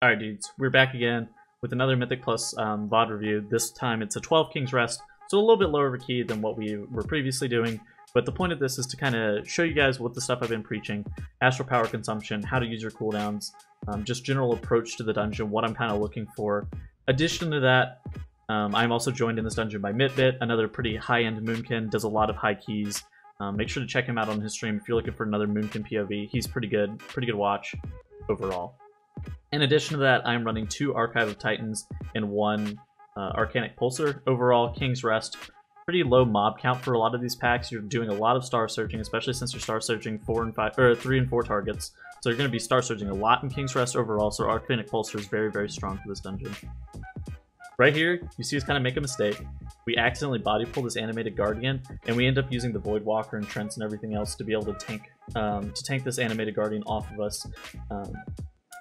Alright dudes, we're back again with another Mythic Plus VOD review. This time it's a 12 King's Rest, so a little bit lower of a key than what we were previously doing. But the point of this is to kind of show you guys what the stuff I've been preaching, astral power consumption, how to use your cooldowns, just general approach to the dungeon, what I'm kind of looking for. Addition to that, I'm also joined in this dungeon by Mitbit, another pretty high-end Moonkin, does a lot of high keys. Make sure to check him out on his stream if you're looking for another Moonkin POV. He's pretty good watch overall. In addition to that, I'm running 2 Archive of Titans and 1 Arcanic Pulsar. Overall, King's Rest, pretty low mob count for a lot of these packs. You're doing a lot of star searching, especially since you're star searching 3 and 4 targets. So you're going to be star searching a lot in King's Rest overall, so Arcanic Pulsar is very, very strong for this dungeon. Right here, you see us kind of make a mistake. We accidentally body pull this animated Guardian, and we end up using the Voidwalker and Trents and everything else to be able to tank this animated Guardian off of us.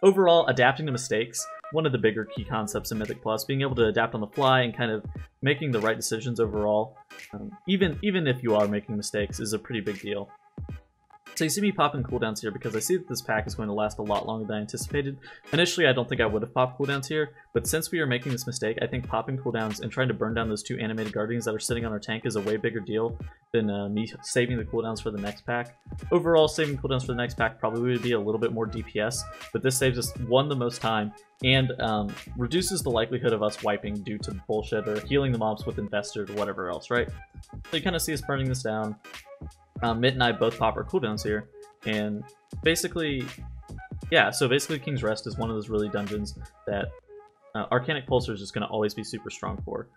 Overall, adapting to mistakes, one of the bigger key concepts in Mythic Plus, being able to adapt on the fly and kind of making the right decisions overall, even if you are making mistakes, is a pretty big deal. So you see me popping cooldowns here because I see that this pack is going to last a lot longer than I anticipated. Initially, I don't think I would have popped cooldowns here, but since we are making this mistake, I think popping cooldowns and trying to burn down those 2 animated guardians that are sitting on our tank is a way bigger deal than me saving the cooldowns for the next pack. Overall, saving cooldowns for the next pack probably would be a little bit more DPS, but this saves us, 1, the most time, and reduces the likelihood of us wiping due to bullshit or healing the mobs with Invested or whatever else, right? So you kind of see us burning this down. Mitt and I both pop our cooldowns here, and basically, yeah, so basically King's Rest is one of those really dungeons that Arcanic Pulsar is just going to always be super strong for.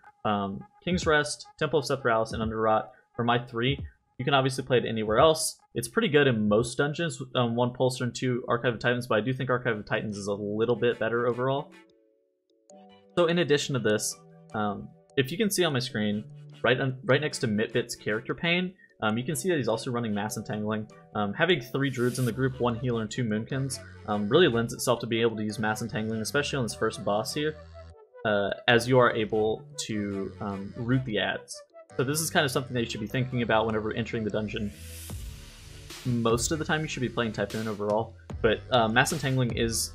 King's Rest, Temple of Sephiroth, and Underrot are my 3. You can obviously play it anywhere else. It's pretty good in most dungeons, 1 Pulsar and 2 Archive of Titans, but I do think Archive of Titans is a little bit better overall. So in addition to this, if you can see on my screen, right next to Mitbit's character pane, you can see that he's also running Mass Entangling. Having 3 Druids in the group, 1 healer and 2 Moonkins, really lends itself to being able to use Mass Entangling, especially on this first boss here, as you are able to root the ads. So this is kind of something that you should be thinking about whenever entering the dungeon. Most of the time you should be playing Typhoon overall, but Mass Entangling is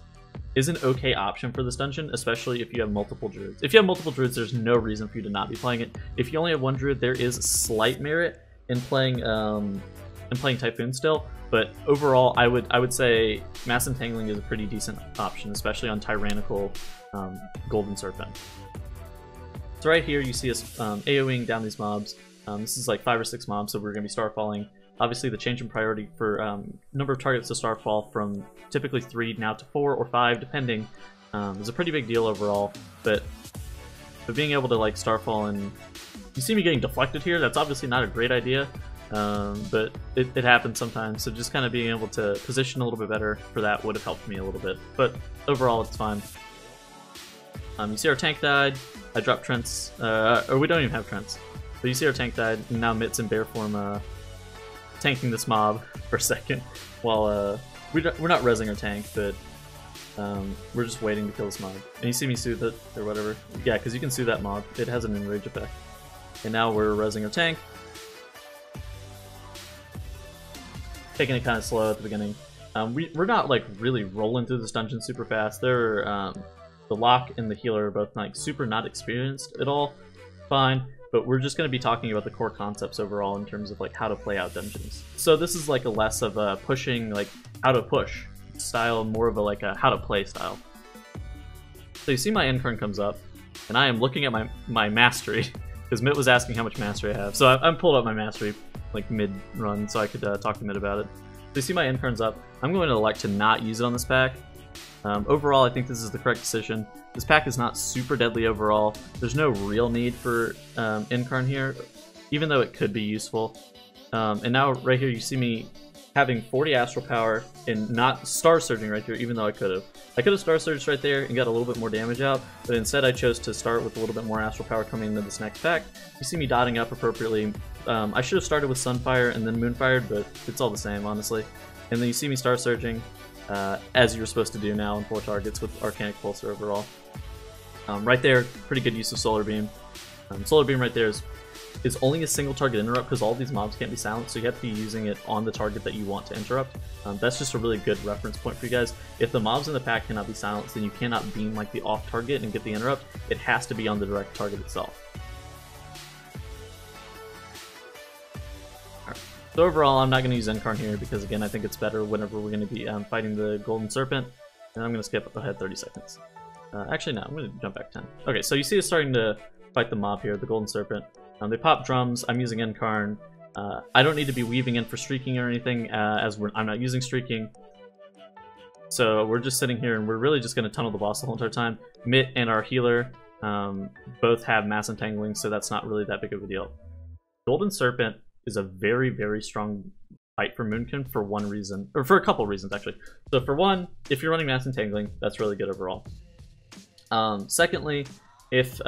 an okay option for this dungeon, especially if you have multiple Druids. If you have multiple Druids, there's no reason for you to not be playing it. If you only have 1 Druid, there is slight merit in playing Typhoon still, but overall I would say Mass Entangling is a pretty decent option, especially on Tyrannical Golden Serpent. So right here you see us AoEing down these mobs. This is like 5 or 6 mobs, so we're going to be starfalling. Obviously the change in priority for number of targets to starfall from typically 3 now to 4 or 5 depending is a pretty big deal overall, but being able to like starfall, and you see me getting deflected here, that's obviously not a great idea, but it happens sometimes, so just kind of being able to position a little bit better for that would have helped me a little bit, but overall it's fine. You see our tank died, I dropped Trents, or we don't even have Trents, but you see our tank died, and now Mitt's in bear form tanking this mob for a second, while we're not rezzing our tank, but we're just waiting to kill this mob. And you see me soothe it, or whatever. Yeah, because you can soothe that mob. It has an enrage effect. And now we're rezzing our tank. Taking it kind of slow at the beginning. We're not like really rolling through this dungeon super fast. The Lock and the healer are both like super not experienced at all. Fine. But we're just going to be talking about the core concepts overall in terms of like how to play out dungeons. So this is like a less of a pushing, like how to push style, more of a like a how to play style. So you see my Incurn comes up, and I am looking at my mastery, because Mitt was asking how much mastery I have. So I'm pulled up my mastery like mid-run so I could talk to Mitt about it. So you see my Incurn's up. I'm going to elect to not use it on this pack. Overall, I think this is the correct decision. This pack is not super deadly overall. There's no real need for Incarn here, even though it could be useful. And now right here you see me having 40 Astral Power and not Star Surging right here, even though I could have. I could have Star Surged right there and got a little bit more damage out, but instead I chose to start with a little bit more Astral Power coming into this next pack. You see me dotting up appropriately. I should have started with Sunfire and then Moonfired, but it's all the same, honestly. And then you see me Star Surging, as you're supposed to do now on 4 targets with Arcanic Pulsar overall. Right there, pretty good use of Solar Beam. Solar Beam right there is is only a single target interrupt because all these mobs can't be silenced, so you have to be using it on the target that you want to interrupt. That's just a really good reference point for you guys. If the mobs in the pack cannot be silenced, then you cannot beam like the off target and get the interrupt. It has to be on the direct target itself. Alright. So overall, I'm not going to use Incarn here because again, I think it's better whenever we're going to be fighting the Golden Serpent. And I'm going to skip ahead 30 seconds. Actually, no, I'm going to jump back 10. Okay, so you see us starting to fight the mob here, the Golden Serpent. They pop drums. I'm using Incarn. I don't need to be weaving in for streaking or anything, as I'm not using streaking. So we're just sitting here, and we're really just going to tunnel the boss the whole entire time. Mitt and our healer both have mass entangling, so that's not really that big of a deal. Golden Serpent is a very, very strong fight for Moonkin for one reason, or for a couple reasons, actually. So for one, if you're running mass entangling, that's really good overall. Secondly, if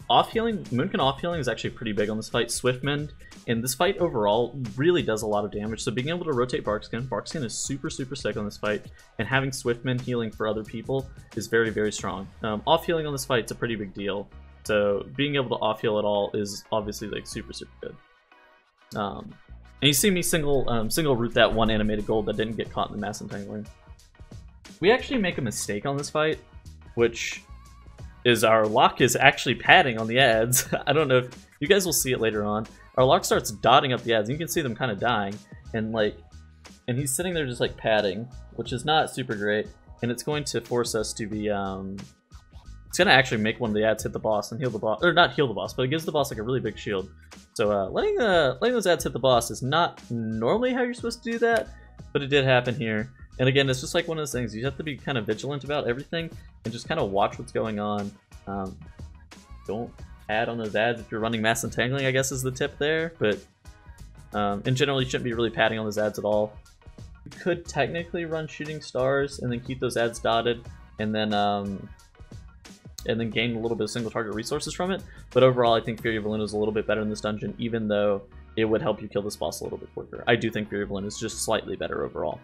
off-healing, Moonkin off-healing is actually pretty big on this fight. Swiftmend, and this fight overall really does a lot of damage, so being able to rotate Barkskin is super, super sick on this fight, and having Swiftmend healing for other people is very, very strong. Off-healing on this fight is a pretty big deal, so being able to off-heal at all is obviously like super, super good. And you see me single root that one animated gold that didn't get caught in the mass entangling. We actually make a mistake on this fight, which is our lock is actually padding on the ads. I don't know if you guys will see it later on. Our lock starts dotting up the ads. You can see them kind of dying, and he's sitting there just like padding, which is not super great. And it's going to force us to be it's gonna actually make one of the ads hit the boss and heal the boss, or not heal the boss, but it gives the boss like a really big shield. So letting those ads hit the boss is not normally how you're supposed to do that, but it did happen here. And again, it's just like one of those things, you have to be kind of vigilant about everything and just kind of watch what's going on. Don't add on those ads if you're running mass entangling, I guess is the tip there, but in general, you shouldn't be really padding on those ads at all. You could technically run shooting stars and then keep those ads dotted and then gain a little bit of single target resources from it, but overall I think Fury of Eluna is a little bit better in this dungeon, even though it would help you kill this boss a little bit quicker. I do think Fury of Eluna is just slightly better overall.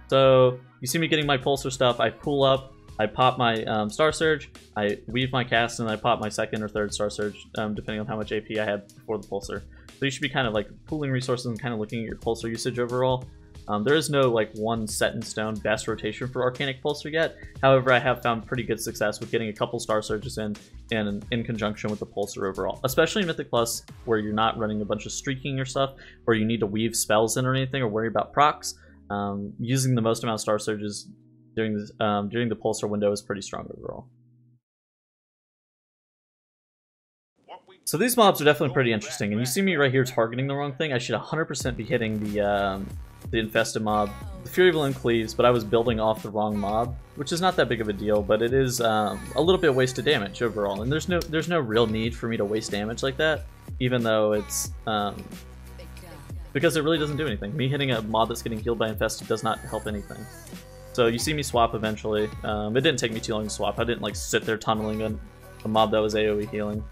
So you see me getting my pulsar stuff, I pull up, I pop my Star Surge, I weave my cast, and I pop my second or third Star Surge, depending on how much AP I had before the pulsar. So you should be kind of like pooling resources and kind of looking at your pulsar usage overall. There is no like one set in stone best rotation for Arcanic Pulsar yet. However, I have found pretty good success with getting a couple Star Surges in conjunction with the Pulsar overall. Especially in Mythic Plus, where you're not running a bunch of streaking or stuff, where you need to weave spells in or anything, or worry about procs. Using the most amount of Star Surges during the Pulsar window is pretty strong overall. So these mobs are definitely pretty interesting, and you see me right here targeting the wrong thing. I should 100% be hitting the infested mob. The Fury of Eluna cleaves, but I was building off the wrong mob, which is not that big of a deal, but it is a little bit wasted damage overall, and there's no real need for me to waste damage like that, even though it's because it really doesn't do anything. Me hitting a mob that's getting healed by infested does not help anything. So you see me swap eventually. It didn't take me too long to swap. I didn't like sit there tunneling a mob that was AoE healing.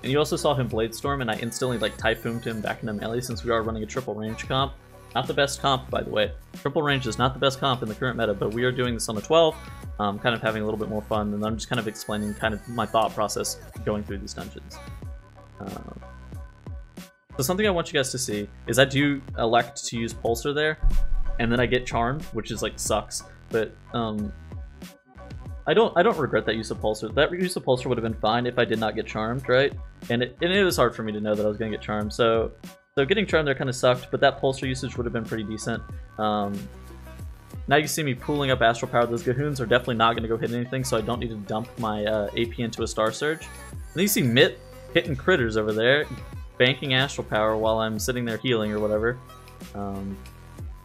And you also saw him Blade Storm, and I instantly like Typhooned him back into melee since we are running a triple range comp. Not the best comp, by the way. Triple range is not the best comp in the current meta, but we are doing this on a 12, kind of having a little bit more fun, and I'm just kind of explaining kind of my thought process going through these dungeons. So something I want you guys to see is I do elect to use Pulsar there, and then I get Charmed, which is like sucks, but I don't regret that use of Pulsar. That use of Pulsar would have been fine if I did not get Charmed, right? And it was hard for me to know that I was going to get Charmed, so getting Charmed there kind of sucked, but that Pulsar usage would have been pretty decent. Now you see me pooling up Astral Power. Those Gahoons are definitely not going to go hit anything, so I don't need to dump my AP into a Star Surge. And then you see Mitt hitting critters over there, banking Astral Power while I'm sitting there healing or whatever. And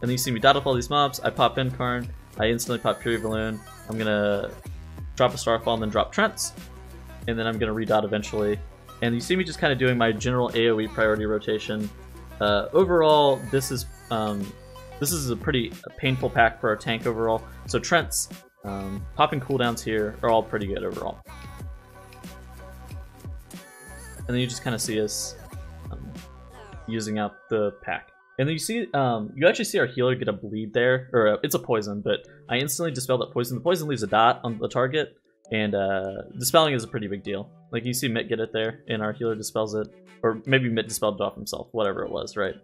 then you see me dot up all these mobs. I pop Incarn. I instantly pop Fury of Eluna. I'm going to drop a Starfall and then drop Trents. And then I'm going to redot eventually. And you see me just kind of doing my general AoE priority rotation. Overall, this is a pretty painful pack for our tank overall. So Trents, popping cooldowns here are all pretty good overall. And then you just kind of see us using up the pack. And then you see, you actually see our healer get a bleed there, or it's a poison, but I instantly dispel that poison. The poison leaves a dot on the target, and dispelling is a pretty big deal. Like you see Mitt get it there, and our healer dispels it, or maybe Mitt dispelled it off himself, whatever it was, right?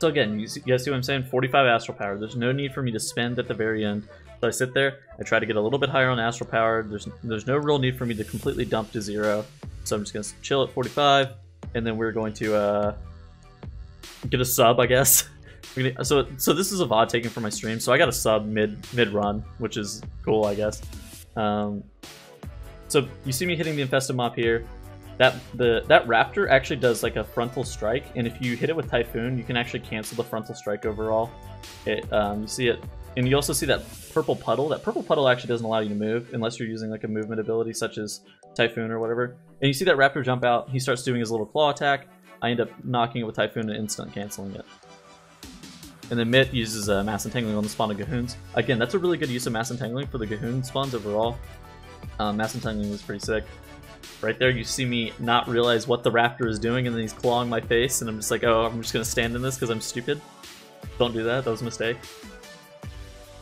So again, you guys see what I'm saying? 45 Astral Power. There's no need for me to spend at the very end. So I sit there, I try to get a little bit higher on Astral Power. There's no real need for me to completely dump to 0. So I'm just going to chill at 45, and then we're going to get a sub, I guess. So this is a VOD taken from my stream, so I got a sub mid-run, which is cool, I guess. So you see me hitting the Infested Mop here. That Raptor actually does like a frontal strike, and if you hit it with Typhoon, you can actually cancel the frontal strike overall. You see it, and you also see that purple puddle. That purple puddle actually doesn't allow you to move unless you're using like a movement ability such as Typhoon or whatever. And you see that Raptor jump out, he starts doing his little claw attack. I end up knocking it with Typhoon and instant canceling it. And then Mitt uses Mass Entangling on the spawn of Gahoons. Again, that's a really good use of Mass Entangling for the Gahoon spawns overall. Mass Entangling is pretty sick. Right there, you see me not realize what the Raptor is doing, and then he's clawing my face, and I'm just like, oh, I'm just going to stand in this because I'm stupid. Don't do that, that was a mistake.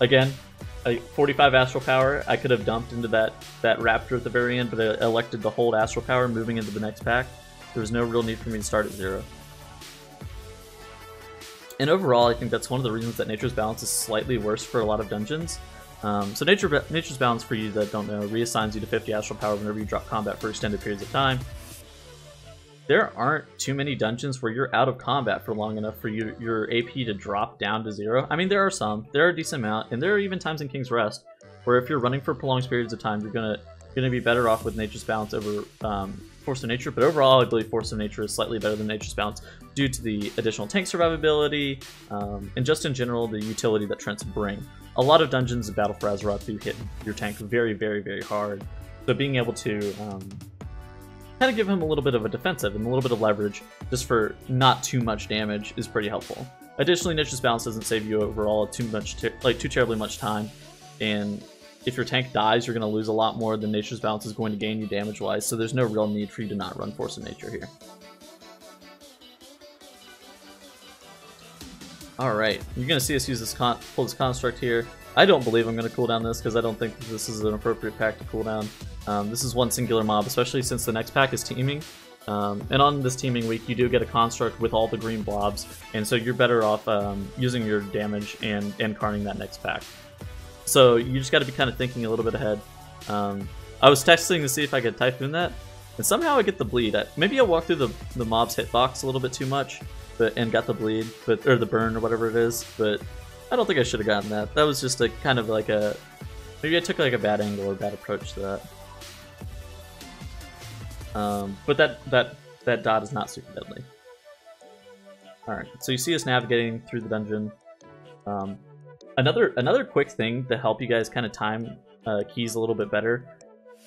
Again, 45 Astral Power, I could have dumped into that Raptor at the very end, but I elected to hold Astral Power moving into the next pack. There was no real need for me to start at 0. And overall, I think that's one of the reasons that Nature's Balance is slightly worse for a lot of dungeons. So Nature's Balance, for you that don't know, reassigns you to 50 Astral Power whenever you drop combat for extended periods of time. There aren't too many dungeons where you're out of combat for long enough for your AP to drop down to 0. I mean, there are some. There are a decent amount, and there are even times in King's Rest where if you're running for prolonged periods of time, you're gonna be better off with Nature's Balance over Force of Nature. But overall, I believe Force of Nature is slightly better than Nature's Balance due to the additional tank survivability, and just in general, the utility that Trents bring. A lot of dungeons in Battle for Azeroth do hit your tank very, very, very hard. So being able to kind of give him a little bit of a defensive and a little bit of leverage just for not too much damage is pretty helpful. Additionally, Nature's Balance doesn't save you overall too terribly much time, and if your tank dies, you're going to lose a lot more than Nature's Balance is going to gain you damage-wise, so there's no real need for you to not run Force of Nature here. Alright, you're going to see us use this pull this construct here. I don't believe I'm going to cooldown this because I don't think this is an appropriate pack to cooldown. This is one singular mob, especially since the next pack is teaming. And on this teaming week, you do get a construct with all the green blobs, and so you're better off using your damage and carning that next pack. So you just got to be kind of thinking a little bit ahead. I was testing to see if I could Typhoon that, and somehow I get the bleed. Maybe I walked through the mob's hitbox a little bit too much, and got the bleed, or the burn or whatever it is, but I don't think I should have gotten that. That was just a kind of like a, maybe I took like a bad angle or bad approach to that. But that dot is not super deadly. Alright, so you see us navigating through the dungeon. Another quick thing to help you guys kind of time keys a little bit better.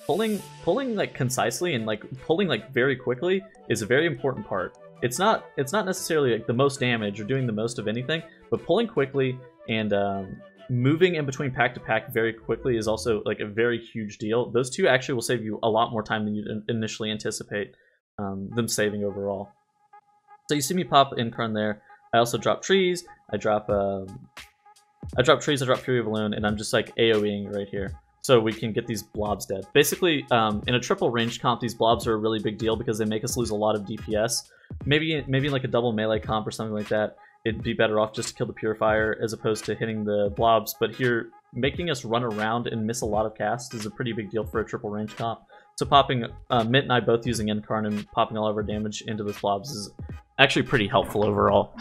Pulling like concisely and like pulling like very quickly is a very important part. It's not necessarily like the most damage or doing the most of anything, but pulling quickly and moving in between pack to pack very quickly is also like a very huge deal. Those two actually will save you a lot more time than you initially anticipate them saving overall. So you see me pop Incarn there. I also drop trees. I drop trees. I drop Fury of Balloon, and I'm just like AoEing right here, so we can get these blobs dead. Basically, in a triple range comp, these blobs are a really big deal because they make us lose a lot of DPS. Maybe like a double melee comp or something like that, it'd be better off just to kill the Purifier as opposed to hitting the blobs. But here, making us run around and miss a lot of casts is a pretty big deal for a triple range comp. So popping, Mitt and I both using Incarn and popping all of our damage into those blobs is actually pretty helpful overall.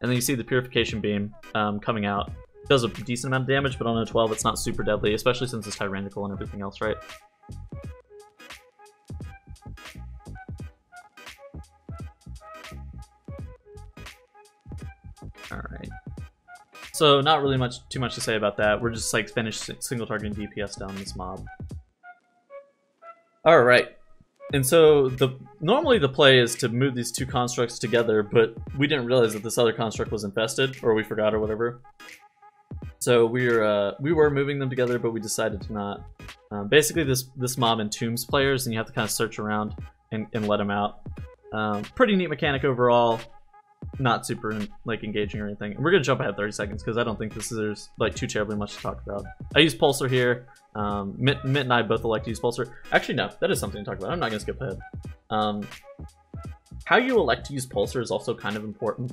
And then you see the Purification Beam coming out. It does a decent amount of damage, but on a 12 it's not super deadly, especially since it's tyrannical and everything else, right? Alright. So not really too much to say about that. We're just like finished single targeting DPS down this mob. Alright. And so normally the play is to move these two constructs together, but we didn't realize that this other construct was infested, or we forgot or whatever. So we were moving them together, but we decided to not. Basically, this mob entombs players, and you have to kind of search around and let them out. Pretty neat mechanic overall. not super like engaging or anything. We're gonna jump ahead 30 seconds because I don't think there's like too terribly much to talk about. I use Pulsar here. Mitt and I both elect to use Pulsar. Actually, no, that is something to talk about. I'm not gonna skip ahead. How you elect to use Pulsar is also kind of important.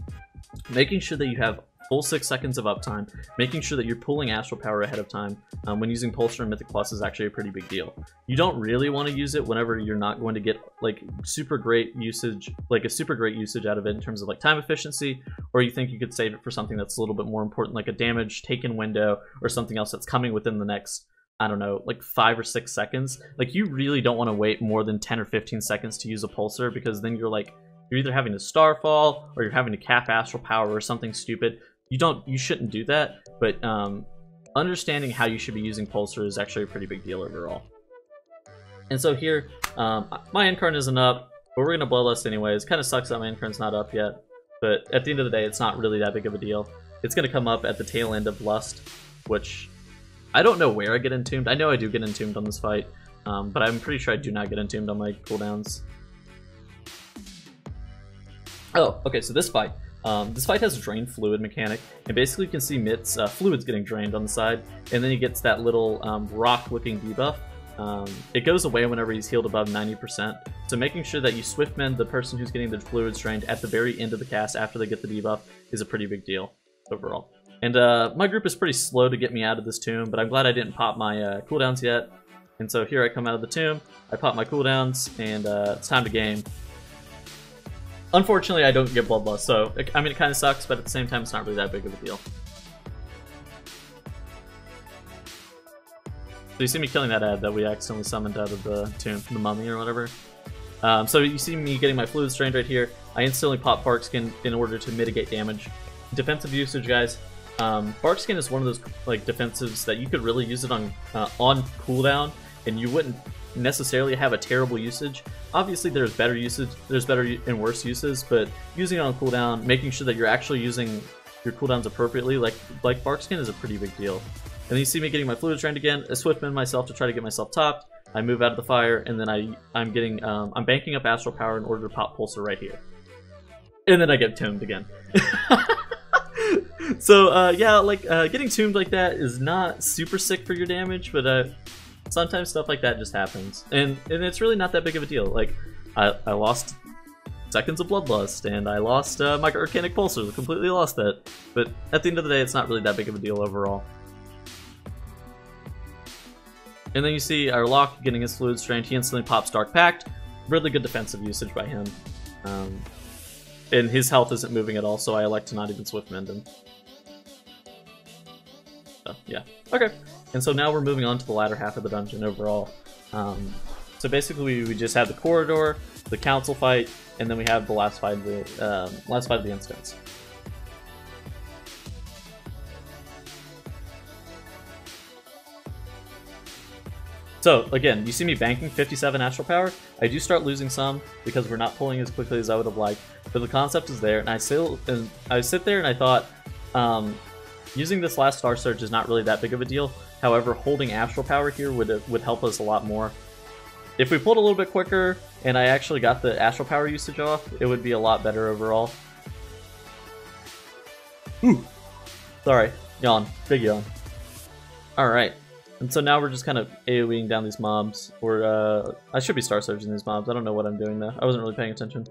Making sure that you have full 6 seconds of uptime, making sure that you're pulling Astral Power ahead of time when using Pulsar and Mythic Plus is actually a pretty big deal. You don't really want to use it whenever you're not going to get like super great usage, like a super great usage out of it in terms of like time efficiency, or you think you could save it for something that's a little bit more important, like a damage taken window or something else that's coming within the next, I don't know, like 5 or 6 seconds. Like you really don't want to wait more than 10 or 15 seconds to use a Pulsar, because then you're either having to Starfall or you're having to cap Astral Power or something stupid. You shouldn't do that, but understanding how you should be using Pulsar is actually a pretty big deal overall. And so here, my end card isn't up, but we're gonna Bloodlust anyways. Kind of sucks that my end card's not up yet, but at the end of the day, it's not really that big of a deal. It's gonna come up at the tail end of Lust, which I don't know where I get entombed. I know I do get entombed on this fight, but I'm pretty sure I do not get entombed on my cooldowns. Oh, okay, so this fight has a drain fluid mechanic, and basically you can see Mitt's fluids getting drained on the side, and then he gets that little rock-looking debuff. It goes away whenever he's healed above 90%, so making sure that you swift mend the person who's getting the fluids drained at the very end of the cast after they get the debuff is a pretty big deal overall. And my group is pretty slow to get me out of this tomb, but I'm glad I didn't pop my cooldowns yet. And so here I come out of the tomb, I pop my cooldowns, and it's time to game. Unfortunately, I don't get Bloodlust, so I mean, it kind of sucks, but at the same time, it's not really that big of a deal. So you see me killing that ad that we accidentally summoned out of the tomb, the mummy or whatever. So you see me getting my fluids drained right here. I instantly pop Barkskin in order to mitigate damage. Defensive usage, guys. Barkskin is one of those like defensives that you could really use it on cooldown, and you wouldn't necessarily have a terrible usage. Obviously there's better usage, there's better and worse uses, but using it on cooldown, making sure that you're actually using your cooldowns appropriately, like Barkskin, is a pretty big deal. And then you see me getting my fluids drained again. I swift mend myself to try to get myself topped. I move out of the fire, and then I'm banking up Astral Power in order to pop Pulsar right here. And then I get tombed again. So yeah, like getting tombed like that is not super sick for your damage, but sometimes stuff like that just happens, and it's really not that big of a deal. Like I lost seconds of Bloodlust, and I lost my Arcanic Pulsar, completely lost that. But at the end of the day, it's not really that big of a deal overall. And then you see our Locke getting his fluids drained. He instantly pops Dark Pact. Really good defensive usage by him. And his health isn't moving at all, so I elect to not even swift mend him. So, yeah. Okay. And so now we're moving on to the latter half of the dungeon overall. So basically we just have the corridor, the council fight, and then we have the last fight of the instance. So again, you see me banking 57 Astral Power. I do start losing some because we're not pulling as quickly as I would have liked, but the concept is there, and I sit there and I thought, using this last Star Surge is not really that big of a deal. However, holding Astral Power here would help us a lot more. If we pulled a little bit quicker and I actually got the Astral Power usage off, it would be a lot better overall. Ooh, sorry, yawn, big yawn. All right. And so now we're just kind of AoEing down these mobs, or I should be Star Surging these mobs. I don't know what I'm doing though. I wasn't really paying attention.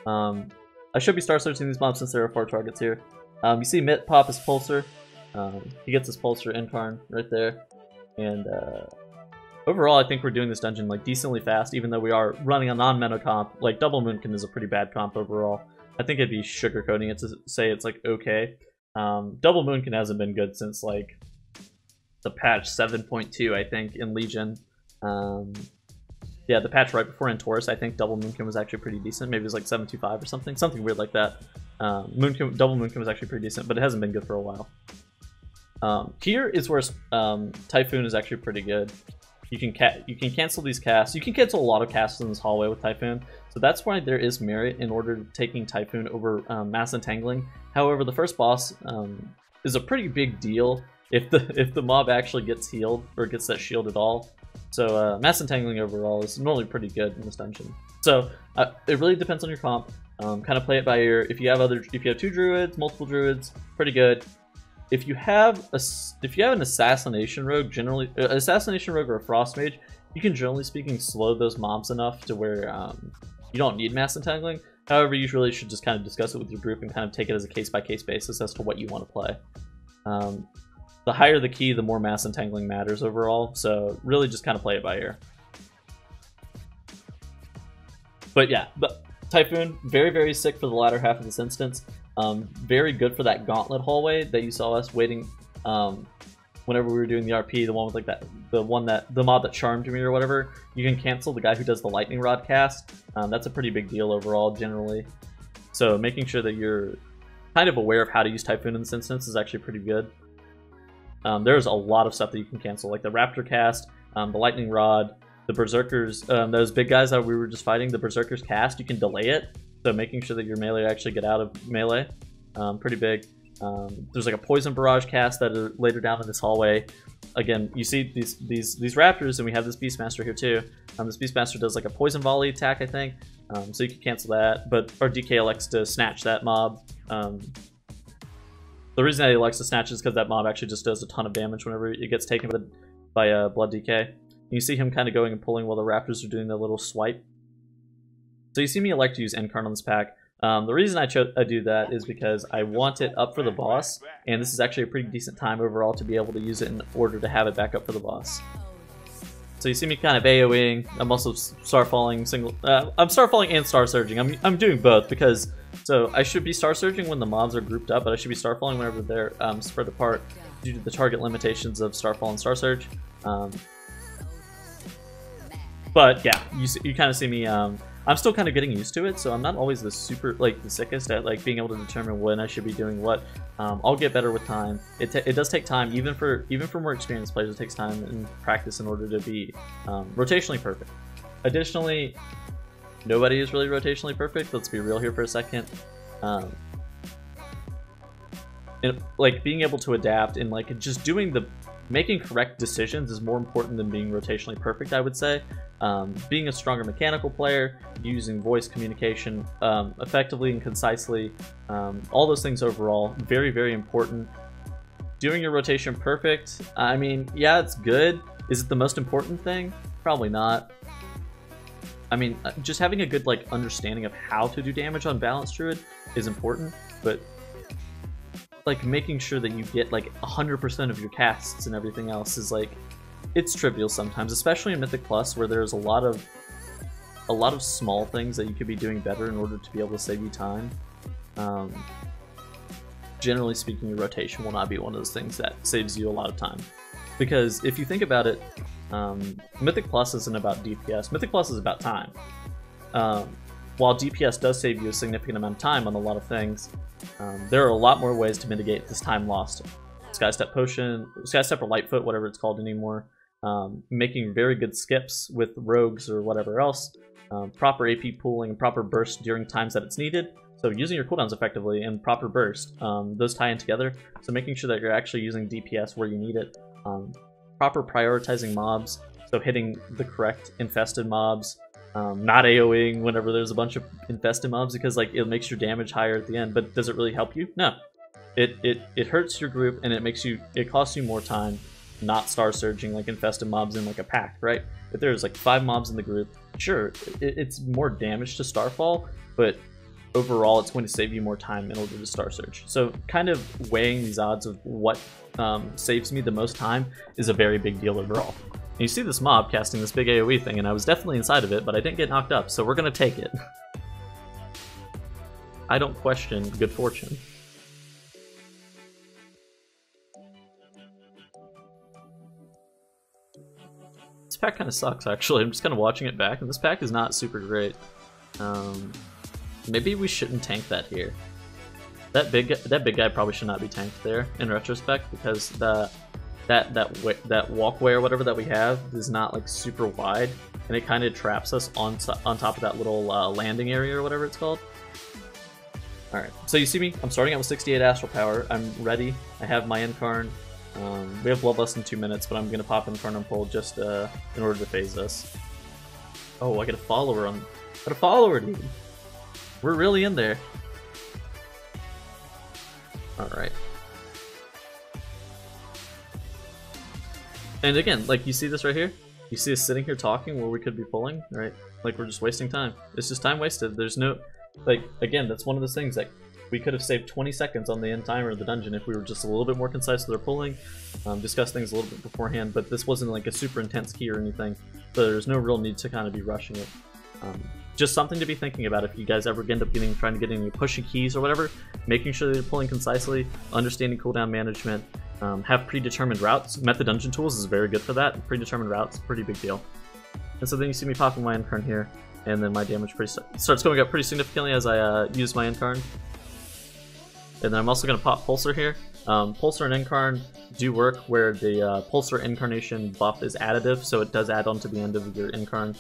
I should be Star Surging these mobs since there are 4 targets here. You see Mitt pop his Pulsar. He gets his Pulsar Incarn right there. And overall, I think we're doing this dungeon like decently fast, even though we are running a non-meta comp. Like Double Moonkin is a pretty bad comp overall. I think it'd be sugarcoating it to say it's like okay. Double Moonkin hasn't been good since like the patch 7.2, I think, in Legion. Yeah, the patch right before Taurus, I think Double Moonkin was actually pretty decent. Maybe it was like 7.25 or something weird like that. Double Moonkin was actually pretty decent, but it hasn't been good for a while. Here is where Typhoon is actually pretty good. You can cancel these casts. You can cancel a lot of casts in this hallway with Typhoon, so that's why there is merit in order to taking Typhoon over Mass Entangling. However, the first boss is a pretty big deal if the mob actually gets healed or gets that shield at all. So Mass Entangling overall is normally pretty good in this dungeon. So it really depends on your comp. Kind of play it by ear. If you have 2 druids, multiple druids, pretty good. If you have an assassination rogue, generally assassination rogue or a frost mage, you can generally speaking slow those mobs enough to where you don't need mass entangling. However, you really should just kind of discuss it with your group and kind of take it as a case-by-case basis as to what you want to play. The higher the key, the more mass entangling matters overall, so really just kind of play it by ear. But yeah, Typhoon, very, very sick for the latter half of this instance. Very good for that gauntlet hallway that you saw us waiting whenever we were doing the RP, the one with like the mob that charmed me or whatever. You can cancel the guy who does the lightning rod cast. That's a pretty big deal overall, generally. So making sure that you're kind of aware of how to use Typhoon in this instance is actually pretty good. There's a lot of stuff that you can cancel, like the Raptor cast, the lightning rod, the Berserkers, those big guys that we were just fighting, the Berserkers cast, you can delay it. So making sure that your melee actually get out of melee, pretty big. There's like a poison barrage cast that are later down in this hallway. Again, you see these raptors, and we have this Beastmaster here too. This Beastmaster does like a poison volley attack, I think. So you can cancel that, but our DK elects to snatch that mob. The reason that he likes to snatch is because that mob actually just does a ton of damage whenever it gets taken by Blood DK. You see him kind of going and pulling while the raptors are doing their little swipe. So you see me elect to use Incarn on this pack. The reason I do that is because I want it up for the boss, and this is actually a pretty decent time overall to be able to use it in order to have it back up for the boss. So you see me kind of AoEing. I'm also starfalling I'm starfalling and star surging. I'm doing both because I should be star surging when the mobs are grouped up, but I should be starfalling whenever they're spread apart due to the target limitations of starfall and star surge. But yeah, you kind of see me. I'm still kind of getting used to it, so I'm not always the sickest at like being able to determine when I should be doing what. I'll get better with time. It does take time, even for more experienced players. It takes time and practice in order to be rotationally perfect. Additionally, nobody is really rotationally perfect. Let's be real here for a second. And like being able to adapt and like just making correct decisions is more important than being rotationally perfect, I would say. Being a stronger mechanical player, using voice communication effectively and concisely, all those things overall, very, very important. Doing your rotation perfect, I mean, yeah, it's good. Is it the most important thing? Probably not. I mean, just having a good like understanding of how to do damage on Balanced Druid is important, but like making sure that you get like 100% of your casts and everything else is like, it's trivial sometimes, especially in Mythic Plus where there's a lot of small things that you could be doing better in order to be able to save you time. Generally speaking, your rotation will not be one of those things that saves you a lot of time. Because if you think about it, Mythic Plus isn't about DPS, Mythic Plus is about time. While DPS does save you a significant amount of time on a lot of things, there are a lot more ways to mitigate this time lost. Skystep Potion, Skystep or Lightfoot, whatever it's called anymore, making very good skips with rogues or whatever else, proper AP pooling and proper burst during times that it's needed, so using your cooldowns effectively and proper burst, those tie in together, so making sure that you're actually using DPS where you need it, proper prioritizing mobs, so hitting the correct infested mobs, not AoEing whenever there's a bunch of infested mobs because like it makes your damage higher at the end, but does it really help you? No. It hurts your group and it costs you more time not star surging like infested mobs in like a pack, right? If there's like 5 mobs in the group, sure, it's more damage to starfall, but overall it's going to save you more time in order to star surge. So kind of weighing these odds of what saves me the most time is a very big deal overall. And you see this mob casting this big AoE thing, and I was definitely inside of it, but I didn't get knocked up, so we're gonna take it. I don't question good fortune. This pack kind of sucks, actually. I'm just kind of watching it back, and this pack is not super great. Maybe we shouldn't tank that here. That big guy probably should not be tanked there, in retrospect, because that walkway or whatever that we have is not like super wide, and it kind of traps us on top of that little landing area or whatever it's called. Alright, so you see me, I'm starting out with 68 Astral Power, I'm ready, I have my Incarn. We have Bloodlust in 2 minutes, but I'm going to pop Incarn and pull just in order to phase this. Oh, I get a follower, dude. We're really in there. Alright. And again, like you see this right here? You see us sitting here talking where we could be pulling, right? Like we're just wasting time. It's just time wasted. There's no, like, again, that's one of those things that we could have saved 20 seconds on the end timer of the dungeon if we were just a little bit more concise with our pulling, discuss things a little bit beforehand, but this wasn't like a super intense key or anything, so there's no real need to kind of be rushing it. Just something to be thinking about if you guys ever end up trying to get any pushy keys or whatever, making sure that you're pulling concisely, understanding cooldown management, have predetermined routes. Method Dungeon Tools is very good for that. Predetermined routes, pretty big deal. And so then you see me popping my Incarn here, and then my damage starts going up pretty significantly as I use my Incarn. And then I'm also going to pop Pulsar here. Pulsar and Incarn do work where the Pulsar Incarnation buff is additive, so it does add on to the end of your Incarn.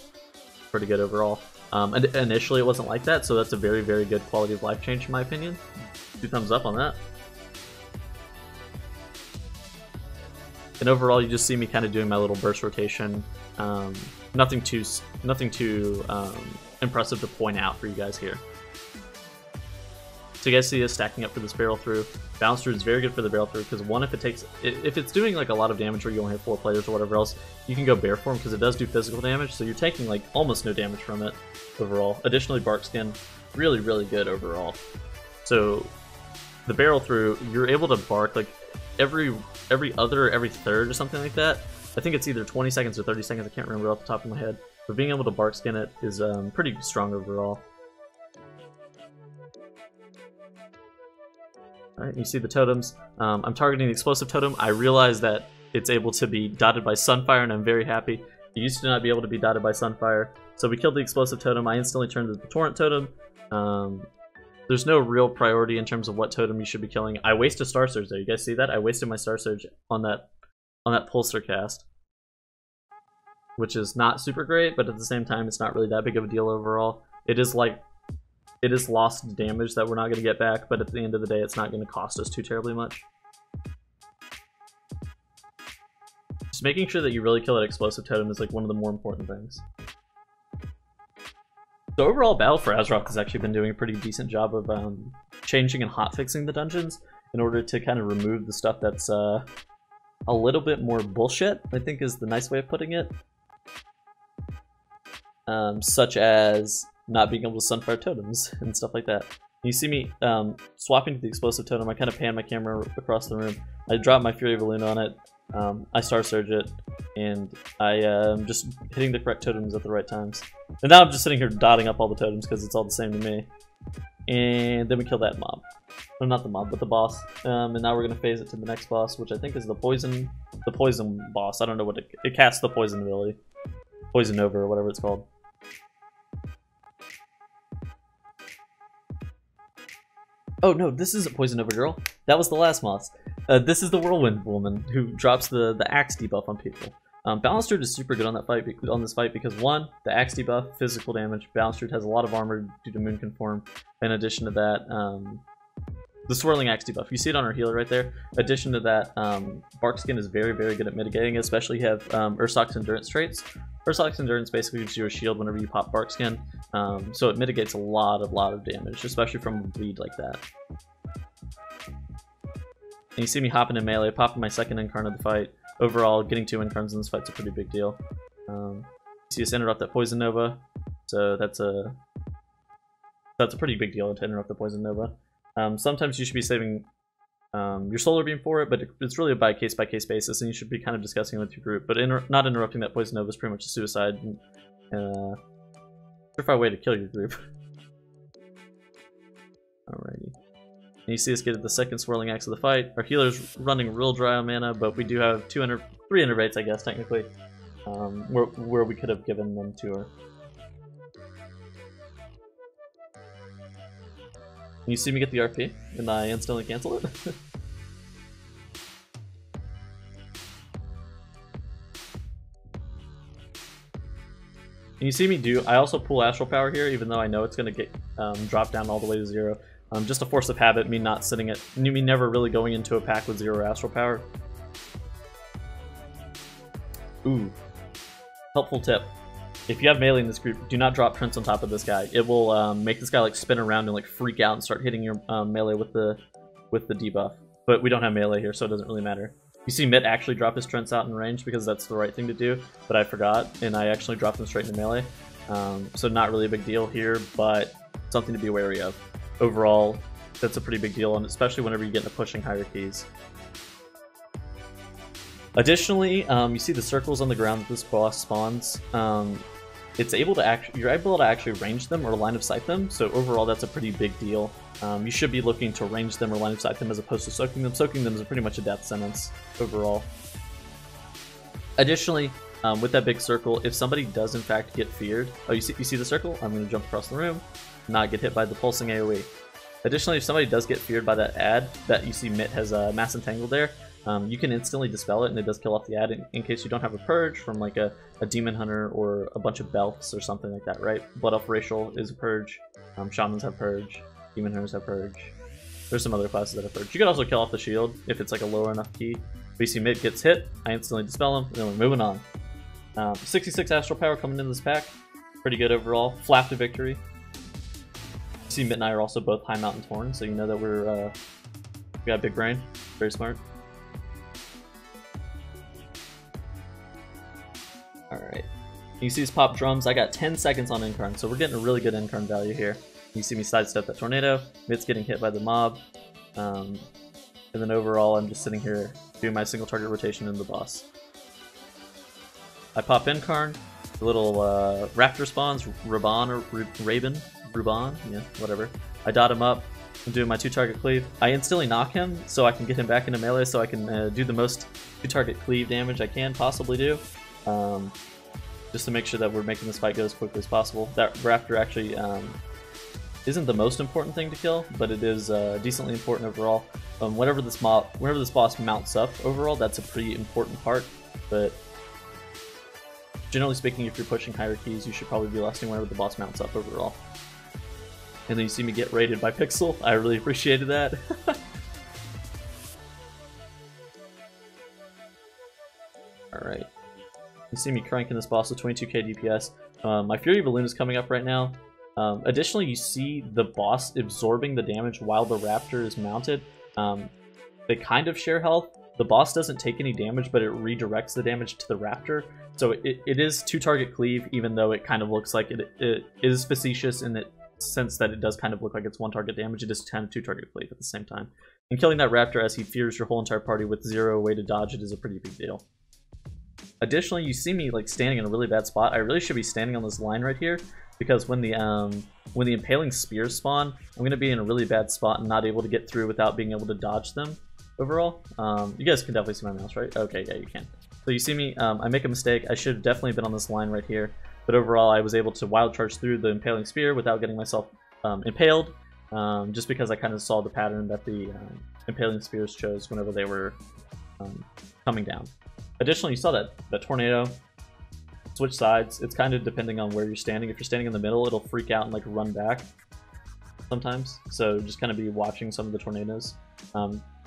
Pretty good overall. And initially it wasn't like that, so that's a very, very good quality of life change in my opinion. 2 thumbs up on that. And overall you just see me kind of doing my little burst rotation. Nothing too impressive to point out for you guys here. So you guys see us stacking up for this barrel through. Balance Druid is very good for the barrel through because one, if it's doing like a lot of damage where you only have 4 players or whatever else, you can go bare form because it does do physical damage, so you're taking like almost no damage from it overall. Additionally, Bark Skin, really, really good overall. So the barrel through, you're able to bark like every other, every third or something like that. I think it's either 20 seconds or 30 seconds, I can't remember off the top of my head. But being able to Bark Skin it is pretty strong overall. Alright, you see the totems. I'm targeting the Explosive Totem. I realize that it's able to be dotted by Sunfire, and I'm very happy. It used to not be able to be dotted by Sunfire. So we killed the Explosive Totem. I instantly turned to the Torrent Totem. There's no real priority in terms of what totem you should be killing. I wasted Star Surge there. You guys see that? I wasted my Star Surge on that Pulsar cast. Which is not super great, but at the same time, it's not really that big of a deal overall. It is lost damage that we're not going to get back, but at the end of the day, it's not going to cost us too terribly much. Just making sure that you really kill that Explosive Totem is like one of the more important things. The overall battle for Azeroth has actually been doing a pretty decent job of changing and hotfixing the dungeons in order to kind of remove the stuff that's a little bit more bullshit, I think is the nice way of putting it. Such as not being able to Sunfire totems and stuff like that. You see me swapping to the Explosive Totem. I kind of pan my camera across the room. I drop my Fury of Elune on it. I Star Surge it, and I am just hitting the correct totems at the right times. And now I'm just sitting here dotting up all the totems because it's all the same to me. And then we kill that mob. Well, not the mob, but the boss. And now we're gonna phase it to the next boss, which I think is the poison boss. I don't know what it casts the poison ability. Poison Nova or whatever it's called. Oh no, this isn't Poison Nova Girl. That was the last boss. This is the Whirlwind Woman who drops the axe debuff on people. Balance Druid is super good on this fight because one, the axe debuff, physical damage. Balance Druid has a lot of armor due to Moonkin form. In addition to that, the swirling axe debuff. You see it on her healer right there. In addition to that, Bark Skin is very, very good at mitigating, especially if you have Ursock's Endurance traits. Ursock's Endurance basically gives you a shield whenever you pop Bark Skin, so it mitigates a lot of damage, especially from a bleed like that. And you see me hopping in melee, popping my second Incarn of the fight. Overall, getting 2 Incarns in this fight's a pretty big deal. You see us interrupt that Poison Nova, so that's a pretty big deal to interrupt the Poison Nova. Sometimes you should be saving your Solar Beam for it, but it's really a by case basis, and you should be kind of discussing it with your group. But not interrupting that Poison Nova is pretty much a suicide, and surefire way to kill your group. Alrighty. And you see us get at the second Swirling Axe of the fight. Our healer's running real dry on mana, but we do have 300 rates, I guess, technically, where we could have given them to her. And you see me get the RP, and I instantly cancel it. And you see me I also pull Astral Power here, even though I know it's going to get dropped down all the way to 0. Just a force of habit, me never really going into a pack with 0 Astral Power. Ooh. Helpful tip. if you have melee in this group, do not drop Prince on top of this guy. It will make this guy like spin around and like freak out and start hitting your melee with the debuff. But we don't have melee here, so it doesn't really matter. You see Mitt actually drop his Trents out in range because that's the right thing to do, but I forgot, and I actually dropped them straight into melee. So not really a big deal here, but something to be wary of. Overall, that's a pretty big deal, and especially whenever you get into pushing hierarchies. Additionally, you see the circles on the ground that this boss spawns. You're able to actually range them or line of sight them, so overall that's a pretty big deal. You should be looking to range them or line of sight them as opposed to soaking them. Soaking them is pretty much a death sentence overall. Additionally, with that big circle, if somebody does in fact get feared, oh, you see the circle? I'm going to jump across the room, not get hit by the pulsing AoE. Additionally, if somebody does get feared by that ad that you see Mitt has a mass entangled there, you can instantly dispel it, and it does kill off the ad in case you don't have a purge from like a demon hunter or a bunch of belts or something like that, right? Blood Elf Racial is a purge, shamans have purge, demon hunters have purge. There's some other classes that have purge. You can also kill off the shield if it's like a lower enough key. But you see Mitt gets hit, I instantly dispel him, and then we're moving on. 66 astral power coming into this pack, pretty good overall. Flap to victory. You see Mitt and I are also both high mountain torn, so you know that we got a big brain, very smart. Alright, you see these pop drums. I got 10 seconds on Incarn, so we're getting a really good Incarn value here. You see me sidestep that tornado, Mitt's getting hit by the mob, and then overall I'm just sitting here doing my single target rotation in the boss. I pop Incarn, the little raptor spawns, Ruban or Raven, yeah, whatever. I dot him up, I'm doing my 2-target cleave. I instantly knock him so I can get him back into melee so I can do the most 2-target cleave damage I can possibly do. Just to make sure that we're making this fight go as quickly as possible. That raptor actually isn't the most important thing to kill, but it is decently important overall. Whenever this boss mounts up overall, that's a pretty important part. But generally speaking, if you're pushing hierarchies, you should probably be lasting whenever the boss mounts up overall. And then you see me get raided by Pixel. I really appreciated that. Alright. You see me cranking this boss with 22k DPS. My Fury Balloon is coming up right now. Additionally, you see the boss absorbing the damage while the Raptor is mounted. They kind of share health. The boss doesn't take any damage, but it redirects the damage to the Raptor. So it is 2-target cleave, even though it kind of looks like it is facetious in the sense that it does kind of look like it's 1-target damage. It is kind of 2-target cleave at the same time. And killing that Raptor as he fears your whole entire party with 0 way to dodge it is a pretty big deal. Additionally, you see me like standing in a really bad spot. I really should be standing on this line right here, because when the impaling spears spawn, I'm going to be in a really bad spot and not able to get through without being able to dodge them overall. You guys can definitely see my mouse, right? Okay, yeah, you can. So you see me, I make a mistake. I should have definitely been on this line right here, but overall I was able to wild charge through the impaling spear without getting myself impaled, just because I kind of saw the pattern that the impaling spears chose whenever they were coming down. Additionally, you saw that tornado switch sides. It's kind of depending on where you're standing. If you're standing in the middle, it'll freak out and like run back sometimes. So just kind of be watching some of the tornadoes.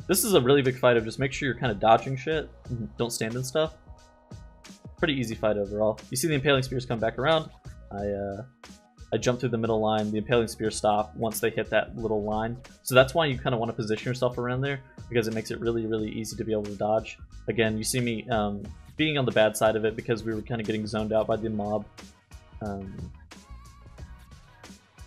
This is a really big fight of just make sure you're kind of dodging shit. Don't stand in stuff. Pretty easy fight overall. You see the impaling spears come back around. I jump through the middle line. The impaling spears stop once they hit that little line. So that's why you kind of want to position yourself around there, because it makes it really, really easy to be able to dodge. Again, you see me being on the bad side of it because we were kind of getting zoned out by the mob.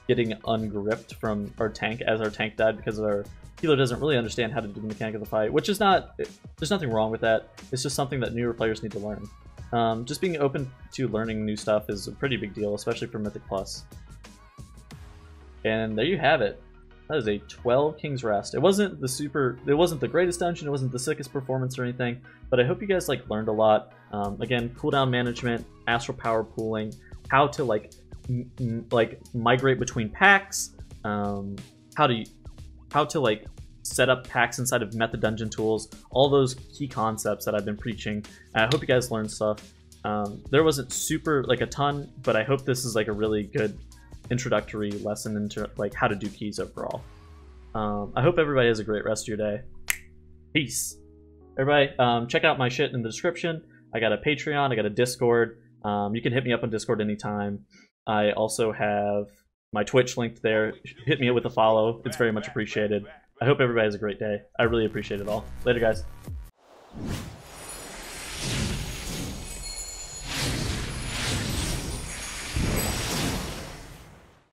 Getting ungripped from our tank as our tank died because our healer doesn't really understand how to do the mechanic of the fight, which is not, there's nothing wrong with that. It's just something that newer players need to learn. Just being open to learning new stuff is a pretty big deal, especially for Mythic Plus. And there you have it. That is a 12 King's Rest. It wasn't the greatest dungeon, it wasn't the sickest performance or anything, but I hope you guys like learned a lot. Again, cooldown management, astral power pooling, how to like migrate between packs, how to like set up packs inside of Method Dungeon tools, all those key concepts that I've been preaching. I hope you guys learned stuff. There wasn't super like a ton, but I hope this is like a really good introductory lesson into like how to do keys overall. I hope everybody has a great rest of your day. Peace. Everybody, check out my shit in the description. I got a Patreon, I got a Discord, You can hit me up on Discord anytime. I also have my Twitch linked there. Hit me with a follow. It's very much appreciated. I hope everybody has a great day. I really appreciate it all. Later, guys.